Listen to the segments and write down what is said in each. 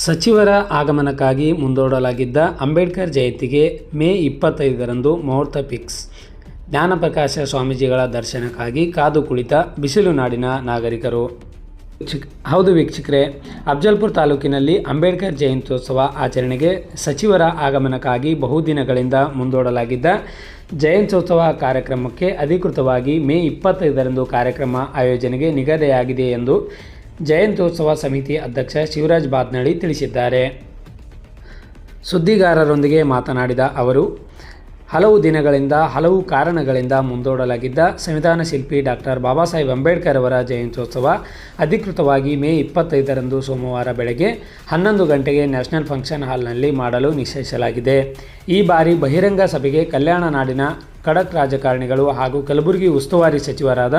ಸಚಿವರ ಆಗಮನಕ್ಕಾಗಿ ಮುಂದೂಡಲಾಗಿದ್ದ ಅಂಬೇಡ್ಕರ್ ಜಯಂತಿಗೆ ಮೇ 25ರಂದು ಮುಹೂರ್ತ ಫಿಕ್ಸ್. ಜ್ಞಾನಪ್ರಕಾಶ ಸ್ವಾಮೀಜಿಗಳ ದರ್ಶನಕ್ಕಾಗಿ ಕಾದು ಕುಳಿತ ಬಿಸಿಲು ನಾಡಿನ ನಾಗರಿಕರು. ಹೌದು ವೀಕ್ಷಕರೇ, ಅಫ್ಜಲ್ಪುರ ತಾಲೂಕಿನಲ್ಲಿ ಅಂಬೇಡ್ಕರ್ ಜಯಂತ್ಯೋತ್ಸವ ಆಚರಣೆಗೆ ಸಚಿವರ ಆಗಮನಕ್ಕಾಗಿ ಬಹುದಿನಗಳಿಂದ ಮುಂದೂಡಲಾಗಿದ್ದ ಜಯಂತ್ಯೋತ್ಸವ ಕಾರ್ಯಕ್ರಮಕ್ಕೆ ಅಧಿಕೃತವಾಗಿ ಮೇ 25ರಂದು ಕಾರ್ಯಕ್ರಮ ಆಯೋಜನೆಗೆ ನಿಗದಿಯಾಗಿದೆ ಎಂದು ಜಯಂತ್ಯೋತ್ಸವ ಸಮಿತಿ ಅಧ್ಯಕ್ಷ ಶಿವರಾಜ್ ಬಾದ್ನಳ್ಳಿ ತಿಳಿಸಿದ್ದಾರೆ. ಸುದ್ದಿಗಾರರೊಂದಿಗೆ ಮಾತನಾಡಿದ ಅವರು, ಹಲವು ದಿನಗಳಿಂದ ಹಲವು ಕಾರಣಗಳಿಂದ ಮುಂದೂಡಲಾಗಿದ್ದ ಸಂವಿಧಾನ ಶಿಲ್ಪಿ ಡಾಕ್ಟರ್ ಬಾಬಾ ಸಾಹೇಬ್ ಅಂಬೇಡ್ಕರ್ ಅವರ ಜಯಂತ್ಯೋತ್ಸವ ಅಧಿಕೃತವಾಗಿ ಮೇ 25ರಂದು ಸೋಮವಾರ ಬೆಳಗ್ಗೆ 11 ಗಂಟೆಗೆ ನ್ಯಾಷನಲ್ ಫಂಕ್ಷನ್ ಹಾಲ್ನಲ್ಲಿ ಮಾಡಲು ನಿಶ್ಚಯಿಸಲಾಗಿದೆ. ಈ ಬಾರಿ ಬಹಿರಂಗ ಸಭೆಗೆ ಕಲ್ಯಾಣ ನಾಡಿನ ಖಡಕ್ ರಾಜಕಾರಣಿಗಳು ಹಾಗೂ ಕಲಬುರಗಿ ಉಸ್ತುವಾರಿ ಸಚಿವರಾದ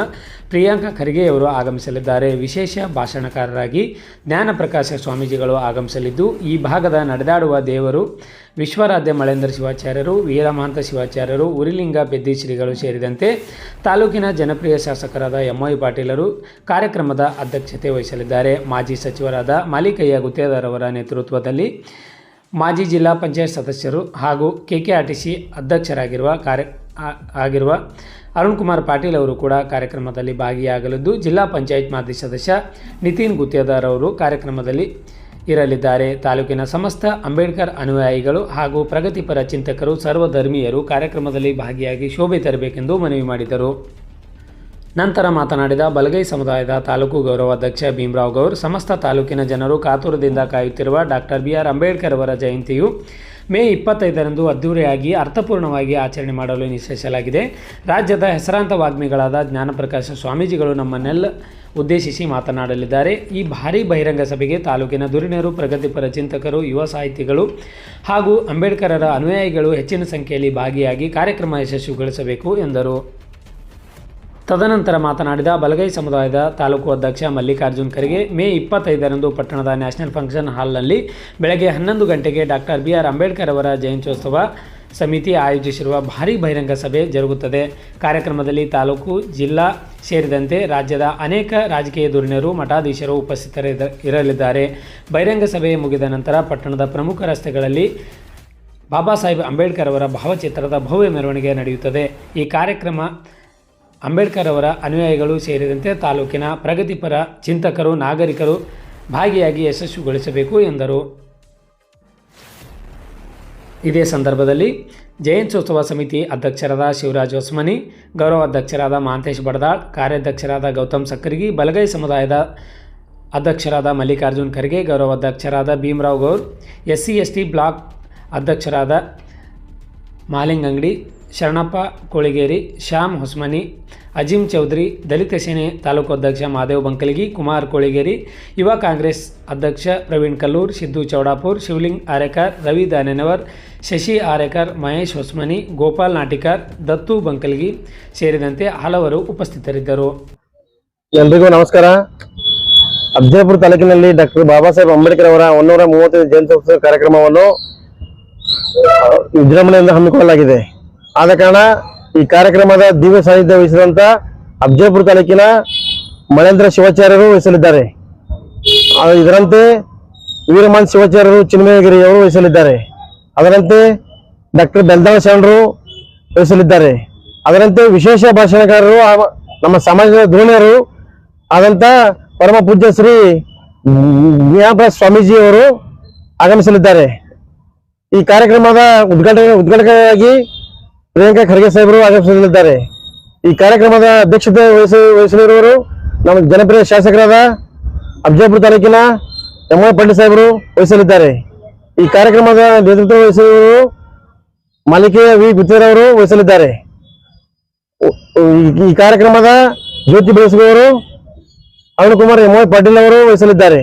ಪ್ರಿಯಾಂಕ ಖರ್ಗೆಯವರು ಆಗಮಿಸಲಿದ್ದಾರೆ. ವಿಶೇಷ ಭಾಷಣಕಾರರಾಗಿ ಜ್ಞಾನಪ್ರಕಾಶ ಸ್ವಾಮೀಜಿಗಳು ಆಗಮಿಸಲಿದ್ದು, ಈ ಭಾಗದ ನಡೆದಾಡುವ ದೇವರು ವಿಶ್ವರಾಧ್ಯ ಮಳೇಂದ್ರ ಶಿವಾಚಾರ್ಯರು, ವೀರಮಹಂತ ಶಿವಾಚಾರ್ಯರು, ಉರಿಲಿಂಗ ಪೆದ್ದಿ ಶ್ರೀಗಳು ಸೇರಿದಂತೆ ತಾಲೂಕಿನ ಜನಪ್ರಿಯ ಶಾಸಕರಾದ ಎಂ.ವೈ. ಪಾಟೀಲರು ಕಾರ್ಯಕ್ರಮದ ಅಧ್ಯಕ್ಷತೆ ವಹಿಸಲಿದ್ದಾರೆ. ಮಾಜಿ ಸಚಿವರಾದ ಮಾಲಿಕಯ್ಯ ಗುತ್ತೇದಾರ್ ಅವರ ನೇತೃತ್ವದಲ್ಲಿ ಮಾಜಿ ಜಿಲ್ಲಾ ಪಂಚಾಯತ್ ಸದಸ್ಯರು ಹಾಗೂ ಕೆಕೆಆರ್ಟಿಸಿ ಅಧ್ಯಕ್ಷರಾಗಿರುವ ಅರುಣ್ ಕುಮಾರ್ ಪಾಟೀಲ್ ಅವರು ಕೂಡ ಕಾರ್ಯಕ್ರಮದಲ್ಲಿ ಭಾಗಿಯಾಗಲಿದ್ದು, ಜಿಲ್ಲಾ ಪಂಚಾಯತ್ ಮಾಜಿ ಸದಸ್ಯ ನಿತಿನ್ ಗುತ್ತೇದಾರ್ ಅವರು ಕಾರ್ಯಕ್ರಮದಲ್ಲಿ ಇರಲಿದ್ದಾರೆ. ತಾಲೂಕಿನ ಸಮಸ್ತ ಅಂಬೇಡ್ಕರ್ ಅನುಯಾಯಿಗಳು ಹಾಗೂ ಪ್ರಗತಿಪರ ಚಿಂತಕರು, ಸರ್ವಧರ್ಮೀಯರು ಕಾರ್ಯಕ್ರಮದಲ್ಲಿ ಭಾಗಿಯಾಗಿ ಶೋಭೆ ತರಬೇಕೆಂದು ಮನವಿ ಮಾಡಿದರು. ನಂತರ ಮಾತನಾಡಿದ ಬಲಗೈ ಸಮುದಾಯದ ತಾಲೂಕು ಗೌರವಾಧ್ಯಕ್ಷ ಭೀಮರಾವ್ ಗೌರ್, ಸಮಸ್ತ ತಾಲೂಕಿನ ಜನರು ಕಾತುರದಿಂದ ಕಾಯುತ್ತಿರುವ ಡಾಕ್ಟರ್ ಬಿ.ಆರ್. ಅಂಬೇಡ್ಕರ್ ಅವರ ಜಯಂತಿಯು ಮೇ 25ರಂದು ಅದ್ದೂರಿಯಾಗಿ ಅರ್ಥಪೂರ್ಣವಾಗಿ ಆಚರಣೆ ಮಾಡಲು ನಿಶ್ಚಯಿಸಲಾಗಿದೆ. ರಾಜ್ಯದ ಹೆಸರಾಂತ ವಾಗ್ಮಿಗಳಾದ ಜ್ಞಾನಪ್ರಕಾಶ ಸ್ವಾಮೀಜಿಗಳು ನಮ್ಮನ್ನೆಲ್ಲ ಉದ್ದೇಶಿಸಿ ಮಾತನಾಡಲಿದ್ದಾರೆ. ಈ ಭಾರೀ ಬಹಿರಂಗ ಸಭೆಗೆ ತಾಲೂಕಿನ ಧುರೀಣರು, ಪ್ರಗತಿಪರ ಚಿಂತಕರು, ಯುವ ಸಾಹಿತಿಗಳು ಹಾಗೂ ಅಂಬೇಡ್ಕರರ ಅನುಯಾಯಿಗಳು ಹೆಚ್ಚಿನ ಸಂಖ್ಯೆಯಲ್ಲಿ ಭಾಗಿಯಾಗಿ ಕಾರ್ಯಕ್ರಮ ಯಶಸ್ವಿಗೊಳಿಸಬೇಕು ಎಂದರು. ತದನಂತರ ಮಾತನಾಡಿದ ಬಲಗೈ ಸಮುದಾಯದ ತಾಲೂಕು ಅಧ್ಯಕ್ಷ ಮಲ್ಲಿಕಾರ್ಜುನ್ ಖರ್ಗೆ, ಮೇ 25ರಂದು ಪಟ್ಟಣದ ನ್ಯಾಷನಲ್ ಫಂಕ್ಷನ್ ಹಾಲ್ನಲ್ಲಿ ಬೆಳಗ್ಗೆ 11 ಗಂಟೆಗೆ ಡಾಕ್ಟರ್ ಬಿ.ಆರ್. ಅಂಬೇಡ್ಕರ್ ಅವರ ಜಯಂತ್ಯೋತ್ಸವ ಸಮಿತಿ ಆಯೋಜಿಸಿರುವ ಭಾರೀ ಬಹಿರಂಗ ಸಭೆ ಜರುಗುತ್ತದೆ. ಕಾರ್ಯಕ್ರಮದಲ್ಲಿ ತಾಲೂಕು, ಜಿಲ್ಲಾ ಸೇರಿದಂತೆ ರಾಜ್ಯದ ಅನೇಕ ರಾಜಕೀಯ ಧುರೀಣರು, ಮಠಾಧೀಶರು ಉಪಸ್ಥಿತರಿರಲಿದ್ದಾರೆ. ಬಹಿರಂಗ ಸಭೆ ಮುಗಿದ ನಂತರ ಪಟ್ಟಣದ ಪ್ರಮುಖ ರಸ್ತೆಗಳಲ್ಲಿ ಬಾಬಾ ಸಾಹೇಬ್ ಅಂಬೇಡ್ಕರ್ ಅವರ ಭಾವಚಿತ್ರದ ಭವ್ಯ ಮೆರವಣಿಗೆ ನಡೆಯುತ್ತದೆ. ಈ ಕಾರ್ಯಕ್ರಮ ಅಂಬೇಡ್ಕರ್ ಅವರ ಅನುಯಾಯಿಗಳು ಸೇರಿದಂತೆ ತಾಲೂಕಿನ ಪ್ರಗತಿಪರ ಚಿಂತಕರು, ನಾಗರಿಕರು ಭಾಗಿಯಾಗಿ ಯಶಸ್ವಿಗೊಳಿಸಬೇಕು ಎಂದರು. ಇದೇ ಸಂದರ್ಭದಲ್ಲಿ ಜಯಂತ್ಯೋತ್ಸವ ಸಮಿತಿ ಅಧ್ಯಕ್ಷರಾದ ಶಿವರಾಜ್ ಹೊಸಮನಿ, ಗೌರವಾಧ್ಯಕ್ಷರಾದ ಮಹಾಂತೇಶ್ ಬಡದಾಳ್, ಕಾರ್ಯಾಧ್ಯಕ್ಷರಾದ ಗೌತಮ್ ಸಕ್ಕರಿಗಿ, ಬಲಗೈ ಸಮುದಾಯದ ಅಧ್ಯಕ್ಷರಾದ ಮಲ್ಲಿಕಾರ್ಜುನ್ ಖರ್ಗೆ, ಗೌರವಾಧ್ಯಕ್ಷರಾದ ಭೀಮರಾವ್ ಗೌರ್, SC/ST ಬ್ಲಾಕ್ ಅಧ್ಯಕ್ಷರಾದ ಮಾಲಿಂಗ್ ಅಂಗಡಿ, ಶರಣಪ್ಪ ಕೋಳಿಗೇರಿ, ಶ್ಯಾಮ್ ಹೊಸಮನಿ, ಅಜೀಂ ಚೌಧರಿ, ದಲಿತ ಸೇನೆ ತಾಲೂಕು ಅಧ್ಯಕ್ಷ ಮಹಾದೇವ್ ಬಂಕಲಗಿ, ಕುಮಾರ್ ಕೋಳಿಗೇರಿ, ಯುವ ಕಾಂಗ್ರೆಸ್ ಅಧ್ಯಕ್ಷ ಪ್ರವೀಣ್ ಕಲ್ಲೂರ್, ಸಿದ್ದು ಚೌಡಾಪುರ್, ಶಿವಲಿಂಗ್ ಆರೇಕರ್, ರವಿ ದಾನೆನವರ್, ಶಶಿ ಆರೇಕರ್, ಮಹೇಶ್ ಹೊಸಮನಿ, ಗೋಪಾಲ್ ನಾಟಿಕರ್, ದತ್ತು ಬಂಕಲಗಿ ಸೇರಿದಂತೆ ಹಲವರು ಉಪಸ್ಥಿತರಿದ್ದರು. ಎಲ್ರಿಗೂ ನಮಸ್ಕಾರ. ಅಫ್ಜಲ್ಪುರ ತಾಲೂಕಿನಲ್ಲಿ ಡಾಕ್ಟರ್ ಬಾಬಾ ಸಾಹೇಬ್ ಅಂಬೇಡ್ಕರ್ ಅವರ 135 ಜಯಂತ್ಯೋತ್ಸವ ಕಾರ್ಯಕ್ರಮವನ್ನು ವಿಜೃಂಭಣೆಯಿಂದ ಹಮ್ಮಿಕೊಳ್ಳಲಾಗಿದೆ. ಆದ ಕಾರಣ ಈ ಕಾರ್ಯಕ್ರಮದ ದಿವ್ಯ ಸಾನ್ನಿಧ್ಯ ವಹಿಸಿದಂತ ಅಫ್ಜಲ್ಪುರ ತಾಲೂಕಿನ ಮಳೇಂದ್ರ ಶಿವಾಚಾರ್ಯರು ವಹಿಸಲಿದ್ದಾರೆ. ಇದರಂತೆ ವೀರಮಹಂತ ಶಿವಾಚಾರ್ಯರು ಚಿನ್ಮಯಗಿರಿ ಅವರು ವಹಿಸಲಿದ್ದಾರೆ. ಅದರಂತೆ ಡಾಕ್ಟರ್ ಬೆಲ್ದಾಳ ಶರಣರು ವಹಿಸಲಿದ್ದಾರೆ. ಅದರಂತೆ ವಿಶೇಷ ಭಾಷಣಕಾರರು ನಮ್ಮ ಸಮಾಜದ ಧುರೀಣರು ಆದಂತ ಪರಮ ಪೂಜ್ಯ ಶ್ರೀ ಜ್ಞಾನಪ್ರಕಾಶ ಸ್ವಾಮೀಜಿ ಅವರು ಆಗಮಿಸಲಿದ್ದಾರೆ. ಈ ಕಾರ್ಯಕ್ರಮದ ಉದ್ಘಾಟನೆಯಾಗಿ ಪ್ರಿಯಾಂಕ ಖರ್ಗೆ ಸಾಹೇಬರು ಆಗಮಿಸಲಿದ್ದಾರೆ. ಈ ಕಾರ್ಯಕ್ರಮದ ಅಧ್ಯಕ್ಷತೆ ವಹಿಸಲಿರುವವರು ನಮ್ಮ ಜನಪ್ರಿಯ ಶಾಸಕರಾದ ಅಫ್ಜಲ್ಪುರ ತಾಲೂಕಿನ ಎಂ.ವೈ. ಪಾಟೀಲ್ ಸಾಹೇಬರು ವಹಿಸಲಿದ್ದಾರೆ. ಈ ಕಾರ್ಯಕ್ರಮದ ನೇತೃತ್ವ ವಹಿಸಲಿರುವವರು ಮಾಲಿಕೆಯ ವಿ. ಗುತ್ತೇದಾರ್ ಅವರು ವಹಿಸಲಿದ್ದಾರೆ. ಈ ಕಾರ್ಯಕ್ರಮದ ಜ್ಯೋತಿ ಬೆಳೆಸುವವರು ಅರುಣ್ ಕುಮಾರ್ ಎಂ.ವೈ. ಪಾಟೀಲ್ ಅವರು ವಹಿಸಲಿದ್ದಾರೆ.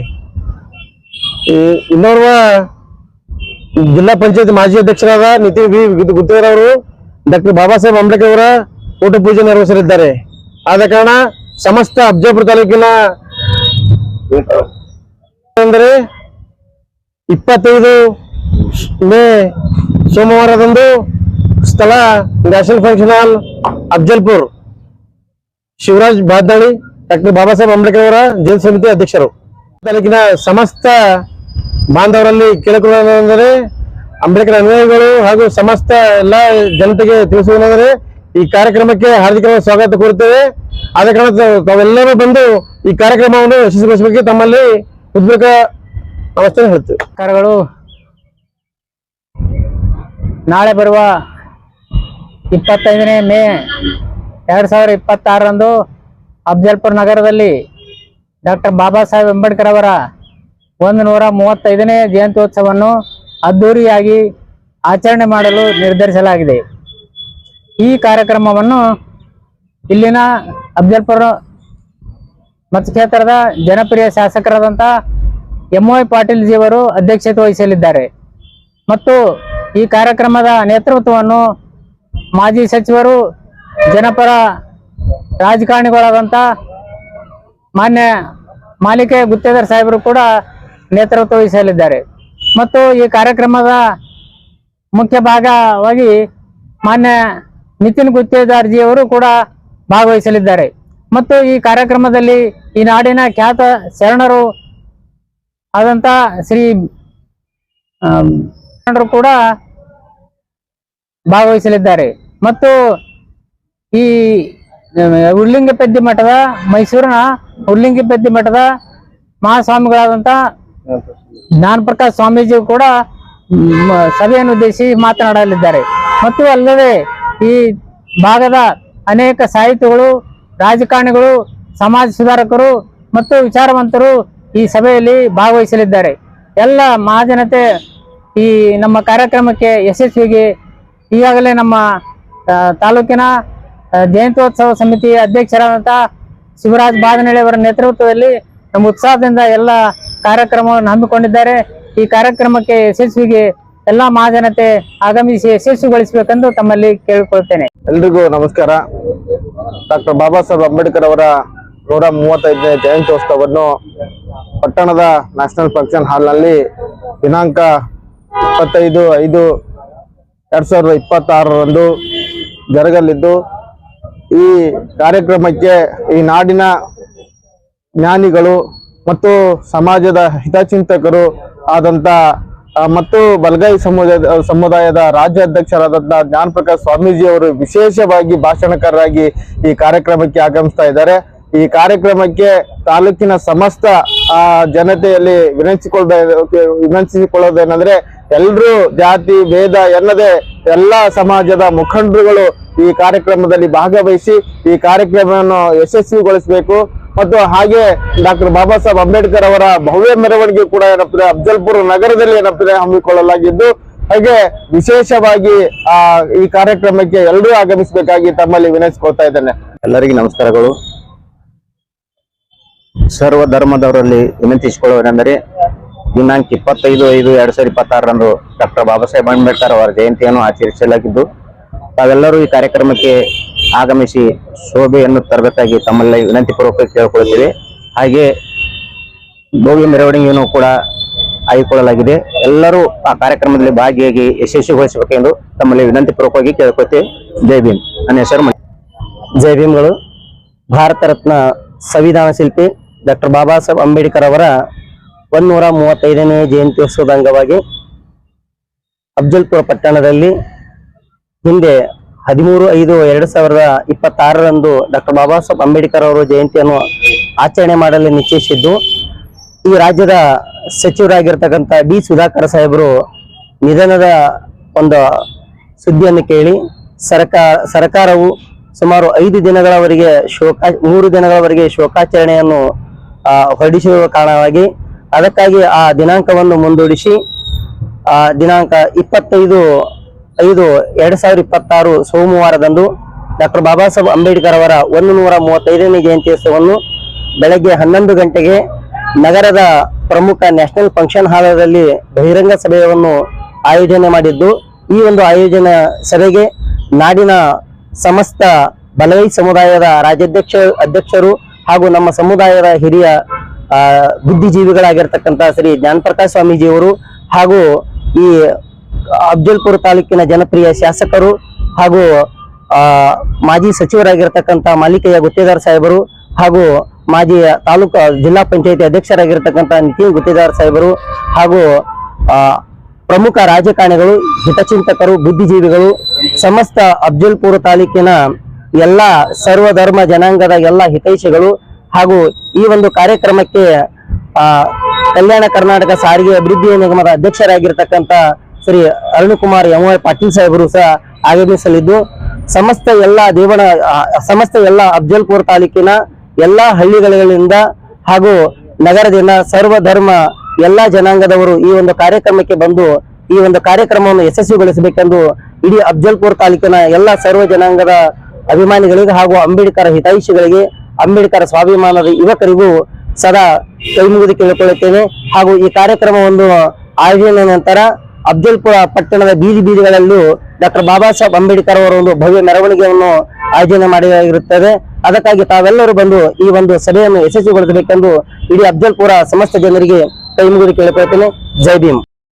ಇನ್ನೋರ್ವ ಜಿಲ್ಲಾ ಪಂಚಾಯತ್ ಮಾಜಿ ಅಧ್ಯಕ್ಷರಾದ ನಿತಿನ್ ವಿ. ಗುತ್ತೇದಾರ್ ಅವರು ಡಾಕ್ಟರ್ ಬಾಬಾ ಸಾಹೇಬ್ ಅಂಬೇಡ್ಕರ್ ಅವರ ಫೋಟೋ ಪೂಜೆ ನೆರವೇರಿಸಲಿದ್ದಾರೆ. ಆದ ಕಾರಣ ಸಮಸ್ತ ಅಫ್ಜಲ್ಪುರ ತಾಲೂಕಿನ ಅಂದರೆ 25 ಮೇ ಸೋಮವಾರದಂದು ಸ್ಥಳ national function hall Afzalpur, Shivraj Badnalli, doctor Baba Saheb Ambedkar ಅವರ ಜಯಂತಿ ಸಮಿತಿ ಅಧ್ಯಕ್ಷರು. ತಾಲೂಕಿನ ಸಮಸ್ತ ಬಾಂಧವರಲ್ಲಿ ಕೇಳಿಕೊಳ್ಳುವುದೆಂದರೆ ಅಂಬೇಡ್ಕರ್ ಅನುಯಾಯಿಗಳು ಹಾಗೂ ಸಮಸ್ತ ಎಲ್ಲ ಜನತೆಗೆ ತಿಳಿಸುವುದೆಂದರೆ ಈ ಕಾರ್ಯಕ್ರಮಕ್ಕೆ ಹಾರ್ದಿಕವಾದ ಸ್ವಾಗತ ಕೋರುತ್ತೇವೆ. ಆದ ಕಾರಣ ತಾವೆಲ್ಲರೂ ಬಂದು ಈ ಕಾರ್ಯಕ್ರಮವನ್ನು ಯಶಸ್ವಿಗೊಳಿಸಬೇಕು ತಮ್ಮಲ್ಲಿ ಉದ್ವೇಗ ಅವಸ್ಥೆ ಹೇಳ್ತೇವೆ. ಸರ್ಕಾರಗಳು ನಾಳೆ ಬರುವ 25ನೇ ಮೇ 2026ರಂದು ಅಫ್ಜಲ್ಪುರ ನಗರದಲ್ಲಿ ಡಾಕ್ಟರ್ ಬಾಬಾ ಸಾಹೇಬ್ ಅಂಬೇಡ್ಕರ್ ಅವರ 135ನೇ ಜಯಂತ್ಯೋತ್ಸವವನ್ನು ಅದ್ದೂರಿಯಾಗಿ ಆಚರಣೆ ಮಾಡಲು ನಿರ್ಧರಿಸಲಾಗಿದೆ. ಈ ಕಾರ್ಯಕ್ರಮವನ್ನು ಇಲ್ಲಿನ ಅಫ್ಜಲ್ಪುರ ಮತಕ್ಷೇತ್ರದ ಜನಪ್ರಿಯ ಶಾಸಕರಾದಂಥ MY ಪಾಟೀಲ್ ಜಿಯವರು ಅಧ್ಯಕ್ಷತೆ ವಹಿಸಲಿದ್ದಾರೆ ಮತ್ತು ಈ ಕಾರ್ಯಕ್ರಮದ ನೇತೃತ್ವವನ್ನು ಮಾಜಿ ಸಚಿವರು ಜನಪರ ರಾಜಕಾರಣಿಗಳಾದಂಥ ಮಾನ್ಯ ಮಾಲಿಕೆ ಗುತ್ತೇದಾರ್ ಸಾಹೇಬರು ಕೂಡ ನೇತೃತ್ವ ವಹಿಸಲಿದ್ದಾರೆ ಮತ್ತು ಈ ಕಾರ್ಯಕ್ರಮದ ಮುಖ್ಯ ಭಾಗವಾಗಿ ಮಾನ್ಯ ನಿತಿನ್ ಗುತ್ತೇದಾರ್ ಜಿಯವರು ಕೂಡ ಭಾಗವಹಿಸಲಿದ್ದಾರೆ ಮತ್ತು ಈ ಕಾರ್ಯಕ್ರಮದಲ್ಲಿ ಈ ನಾಡಿನ ಖ್ಯಾತ ಶರಣರು ಆದಂತ ಶ್ರೀ ಕೂಡ ಭಾಗವಹಿಸಲಿದ್ದಾರೆ ಮತ್ತು ಈ ಉರ್ಲಿಂಗಪೆದ್ದಿ ಮಠದ ಮೈಸೂರಿನ ಉರ್ಲಿಂಗಪೆದ್ದಿ ಮಠದ ಮಹಾಸ್ವಾಮಿಗಳಾದಂಥ ಜ್ಞಾನಪ್ರಕಾಶ್ ಸ್ವಾಮೀಜಿ ಕೂಡ ಸಭೆಯನ್ನು ಉದ್ದೇಶಿಸಿ ಮಾತನಾಡಲಿದ್ದಾರೆ ಮತ್ತು ಅಲ್ಲದೆ ಈ ಭಾಗದ ಅನೇಕ ಸಾಹಿತಿಗಳು, ರಾಜಕಾರಣಿಗಳು, ಸಮಾಜ ಸುಧಾರಕರು ಮತ್ತು ವಿಚಾರವಂತರು ಈ ಸಭೆಯಲ್ಲಿ ಭಾಗವಹಿಸಲಿದ್ದಾರೆ. ಎಲ್ಲ ಮಹಾಜನತೆ ಈ ನಮ್ಮ ಕಾರ್ಯಕ್ರಮಕ್ಕೆ ಯಶಸ್ವಿಗೆ ಈಗಾಗಲೇ ನಮ್ಮ ತಾಲೂಕಿನ ಜಯಂತ್ಯೋತ್ಸವ ಸಮಿತಿ ಅಧ್ಯಕ್ಷರಾದಂಥ ಶಿವರಾಜ್ ಬಾದನಹಳ್ಳಿ ಅವರ ನೇತೃತ್ವದಲ್ಲಿ ನಮ್ಮ ಉತ್ಸಾಹದಿಂದ ಎಲ್ಲ ಕಾರ್ಯಕ್ರಮವನ್ನು ಹಮ್ಮಿಕೊಂಡಿದ್ದಾರೆ. ಈ ಕಾರ್ಯಕ್ರಮಕ್ಕೆ ಯಶಸ್ವಿಗೆ ಎಲ್ಲ ಮಹಾಜನತೆ ಆಗಮಿಸಿ ಯಶಸ್ವಿಗೊಳಿಸಬೇಕೆಂದು ತಮ್ಮಲ್ಲಿ ಕೇಳಿಕೊಳ್ತೇನೆ. ಎಲ್ರಿಗೂ ನಮಸ್ಕಾರ. ಡಾಕ್ಟರ್ ಬಾಬಾ ಸಾಹೇಬ್ ಅಂಬೇಡ್ಕರ್ ಅವರ 135ನೇ ಜಯಂತ್ಯೋತ್ಸವವನ್ನು ಪಟ್ಟಣದ ನ್ಯಾಷನಲ್ ಫಂಕ್ಷನ್ ಹಾಲ್ನಲ್ಲಿ ದಿನಾಂಕ 25/5/2026ರಂದು ಜರುಗಲಿದ್ದು, ಈ ಕಾರ್ಯಕ್ರಮಕ್ಕೆ ಈ ನಾಡಿನ ಜ್ಞಾನಿಗಳು ಮತ್ತು ಸಮಾಜದ ಹಿತಚಿಂತಕರು ಆದಂತ ಮತ್ತು ಬಲಗೈ ಸಮುದಾಯದ ರಾಜ್ಯಾಧ್ಯಕ್ಷರಾದಂತಹ ಜ್ಞಾನಪ್ರಕಾಶ್ ಸ್ವಾಮೀಜಿ ಅವರು ವಿಶೇಷವಾಗಿ ಭಾಷಣಕಾರರಾಗಿ ಈ ಕಾರ್ಯಕ್ರಮಕ್ಕೆ ಆಗಮಿಸ್ತಾ ಇದ್ದಾರೆ. ಈ ಕಾರ್ಯಕ್ರಮಕ್ಕೆ ತಾಲೂಕಿನ ಸಮಸ್ತ ಜನತೆಯಲ್ಲಿ ವಿನಂತಿಸಿಕೊಳ್ಳೋದೇನೆಂದ್ರೆ ಎಲ್ಲರೂ ಜಾತಿ ಭೇದ ಎನ್ನದೆ ಎಲ್ಲ ಸಮಾಜದ ಮುಖಂಡರುಗಳು ಈ ಕಾರ್ಯಕ್ರಮದಲ್ಲಿ ಭಾಗವಹಿಸಿ ಈ ಕಾರ್ಯಕ್ರಮವನ್ನು ಯಶಸ್ವಿಗೊಳಿಸಬೇಕು. ಮತ್ತು ಹಾಗೆ ಡಾಕ್ಟರ್ ಬಾಬಾ ಸಾಹೇಬ್ ಅಂಬೇಡ್ಕರ್ ಅವರ ಭವ್ಯ ಮೆರವಣಿಗೆ ಕೂಡ ಏನಪ್ಪಿದೆ ಅಫ್ಜಲ್ಪುರ ನಗರದಲ್ಲಿ ಏನಪ್ಪಿದೆ ಹಮ್ಮಿಕೊಳ್ಳಲಾಗಿದ್ದು, ಹಾಗೆ ವಿಶೇಷವಾಗಿ ಈ ಕಾರ್ಯಕ್ರಮಕ್ಕೆ ಎಲ್ಲರೂ ಆಗಮಿಸಬೇಕಾಗಿ ತಮ್ಮಲ್ಲಿ ವಿನಂತಿಸಿಕೊಳ್ತಾ ಇದ್ದೇನೆ. ಎಲ್ಲರಿಗೂ ನಮಸ್ಕಾರಗಳು. ಸರ್ವ ಧರ್ಮದವರಲ್ಲಿ ವಿನಂತಿಸಿಕೊಳ್ಳುವುದೆಂದರೆ ದಿನಾಂಕ 25/5/2026ರಂದು ಡಾಕ್ಟರ್ ಬಾಬಾ ಸಾಹೇಬ್ ಅಂಬೇಡ್ಕರ್ ಅವರ ಜಯಂತಿಯನ್ನು ಆಚರಿಸಲಾಗಿದ್ದು, ತಾವೆಲ್ಲರೂ ಈ ಕಾರ್ಯಕ್ರಮಕ್ಕೆ ಆಗಮಿಸಿ ಶೋಭೆಯನ್ನು ತರಬೇಕಾಗಿ ತಮ್ಮಲ್ಲಿ ವಿನಂತಿ ಪೂರ್ವಕ ಕೇಳಿಕೊಳ್ಳುತ್ತೇವೆ. ಹಾಗೆ ಭವ್ಯ ಮೆರವಣಿಗೆಯನ್ನು ಕೂಡ ಆಯ್ದುಕೊಳ್ಳಲಾಗಿದೆ. ಎಲ್ಲರೂ ಆ ಕಾರ್ಯಕ್ರಮದಲ್ಲಿ ಭಾಗಿಯಾಗಿ ಯಶಸ್ವಿಗೊಳಿಸಬೇಕೆಂದು ತಮ್ಮಲ್ಲಿ ವಿನಂತಿ ಪೂರ್ವಕವಾಗಿ ಕೇಳಿಕೊಳ್ಳುತ್ತೇವೆ. ಜೈ ಭೀಮ್. ನನ್ನ ಹೆಸರು ಜೈ ಭೀಮ್ಗಳು. ಭಾರತ ರತ್ನ ಸಂವಿಧಾನ ಶಿಲ್ಪಿ ಡಾಕ್ಟರ್ ಬಾಬಾ ಸಾಹೇಬ್ ಅಂಬೇಡ್ಕರ್ ಅವರ 135ನೇ ಜಯಂತ್ಯೋತ್ಸವದ ಅಂಗವಾಗಿ ಅಫ್ಜಲ್ಪುರ ಪಟ್ಟಣದಲ್ಲಿ ಹಿಂದೆ 13/5/2026ರಂದು ಡಾಕ್ಟರ್ ಬಾಬಾ ಸಾಹೇಬ್ ಅಂಬೇಡ್ಕರ್ ಅವರ ಜಯಂತಿಯನ್ನು ಆಚರಣೆ ಮಾಡಲು ನಿಶ್ಚಯಿಸಿದ್ದು, ಈ ರಾಜ್ಯದ ಸಚಿವರಾಗಿರ್ತಕ್ಕಂಥ ಬಿ ಸುಧಾಕರ್ ಸಾಹೇಬರು ನಿಧನದ ಒಂದು ಸುದ್ದಿಯನ್ನು ಕೇಳಿ ಸರ್ಕಾರವು ಸುಮಾರು 3 ದಿನಗಳವರೆಗೆ ಶೋಕಾಚರಣೆಯನ್ನು ಹೊರಡಿಸಿರುವ ಕಾರಣವಾಗಿ ಅದಕ್ಕಾಗಿ ಆ ದಿನಾಂಕವನ್ನು ಮುಂದೂಡಿಸಿ ದಿನಾಂಕ 25/5/2026 ಸೋಮವಾರದಂದು ಡಾಕ್ಟರ್ ಬಾಬಾ ಸಾಹೇಬ್ ಅಂಬೇಡ್ಕರ್ ಅವರ 135ನೇ ಜಯಂತ್ಯೋತ್ಸವವನ್ನು ಬೆಳಗ್ಗೆ 11 ಗಂಟೆಗೆ ನಗರದ ಪ್ರಮುಖ ನ್ಯಾಷನಲ್ ಫಂಕ್ಷನ್ ಹಾಲದಲ್ಲಿ ಬಹಿರಂಗ ಸಭೆಯನ್ನು ಆಯೋಜನೆ ಮಾಡಿದ್ದು, ಈ ಒಂದು ಆಯೋಜನಾ ಸಭೆಗೆ ನಾಡಿನ ಸಮಸ್ತ ಬಲಗೈ ಸಮುದಾಯದ ಅಧ್ಯಕ್ಷರು ಹಾಗೂ ನಮ್ಮ ಸಮುದಾಯದ ಹಿರಿಯ ಬುದ್ಧಿಜೀವಿಗಳಾಗಿರ್ತಕ್ಕಂಥ ಶ್ರೀ ಜ್ಞಾನಪ್ರಕಾಶ್ ಸ್ವಾಮೀಜಿಯವರು ಹಾಗೂ ಈ ಅಫ್ಜಲ್ಪುರ ತಾಲೂಕಿನ ಜನಪ್ರಿಯ ಶಾಸಕರು ಹಾಗೂ ಮಾಜಿ ಸಚಿವರಾಗಿರ್ತಕ್ಕಂಥ ಮಾಲಿಕೆಯ ಗುತ್ತೇದಾರ್ ಸಾಹೇಬರು ಹಾಗೂ ಮಾಜಿ ಜಿಲ್ಲಾ ಪಂಚಾಯತಿ ಅಧ್ಯಕ್ಷರಾಗಿರ್ತಕ್ಕಂಥ ನಿತಿನ್ ಗುತ್ತೇದಾರ್ ಸಾಹೇಬರು ಹಾಗೂ ಪ್ರಮುಖ ರಾಜಕಾರಣಿಗಳು, ಹಿತಚಿಂತಕರು, ಬುದ್ಧಿಜೀವಿಗಳು, ಸಮಸ್ತ ಅಫ್ಜಲ್ಪುರ ತಾಲೂಕಿನ ಎಲ್ಲ ಸರ್ವಧರ್ಮ ಜನಾಂಗದ ಎಲ್ಲ ಹಿತೈಷಿಗಳು ಹಾಗೂ ಈ ಒಂದು ಕಾರ್ಯಕ್ರಮಕ್ಕೆ ಕಲ್ಯಾಣ ಕರ್ನಾಟಕ ಸಾರಿಗೆ ಅಭಿವೃದ್ಧಿ ನಿಗಮದ ಅಧ್ಯಕ್ಷರಾಗಿರ್ತಕ್ಕಂಥ ಶ್ರೀ ಅರುಣಕುಮಾರ್ ಎಂ.ವೈ. ಪಾಟೀಲ್ ಸಾಹೇಬರು ಸಹ ಆಗಮಿಸಲಿದ್ದು, ಸಮಸ್ತ ಎಲ್ಲ ಅಫ್ಜಲ್ಪುರ ತಾಲೂಕಿನ ಎಲ್ಲಾ ಹಳ್ಳಿಗಳಿಂದ ಹಾಗೂ ನಗರದಿಂದ ಸರ್ವಧರ್ಮ ಎಲ್ಲಾ ಜನಾಂಗದವರು ಈ ಒಂದು ಕಾರ್ಯಕ್ರಮಕ್ಕೆ ಬಂದು ಈ ಒಂದು ಕಾರ್ಯಕ್ರಮವನ್ನು ಯಶಸ್ವಿಗೊಳಿಸಬೇಕೆಂದು ಇಡೀ ಅಫ್ಜಲ್ಪುರ ತಾಲೂಕಿನ ಎಲ್ಲಾ ಸರ್ವ ಜನಾಂಗದ ಅಭಿಮಾನಿಗಳಿಗೆ ಹಾಗೂ ಅಂಬೇಡ್ಕರ್ ಹಿತೈಷಿಗಳಿಗೆ, ಅಂಬೇಡ್ಕರ್ ಸ್ವಾಭಿಮಾನದ ಯುವಕರಿಗೂ ಸದಾ ಕೈ ಮುಗಿದು ಕೇಳಿಕೊಳ್ಳುತ್ತೇನೆ. ಹಾಗೂ ಈ ಕಾರ್ಯಕ್ರಮವನ್ನು ಆಯೋಜನೆ ನಂತರ ಅಫ್ಜಲ್ಪುರ ಪಟ್ಟಣದ ಬೀದಿಗಳಲ್ಲೂ ಡಾಕ್ಟರ್ ಬಾಬಾ ಸಾಹೇಬ್ ಅಂಬೇಡ್ಕರ್ ಅವರ ಒಂದು ಭವ್ಯ ಮೆರವಣಿಗೆಯನ್ನು ಆಯೋಜನೆ ಮಾಡಲಾಗಿರುತ್ತದೆ. ಅದಕ್ಕಾಗಿ ತಾವೆಲ್ಲರೂ ಬಂದು ಈ ಒಂದು ಸಭೆಯನ್ನು ಯಶಸ್ವಿಗೊಳಿಸಬೇಕೆಂದು ಇಡೀ ಅಫ್ಜಲ್ಪುರ ಸಮಸ್ತ ಜನರಿಗೆ ಕೈ ಮುಗಿದು ಕೇಳಿಕೊಳ್ಳುತ್ತೇನೆ. ಜೈ ಭೀಮ್.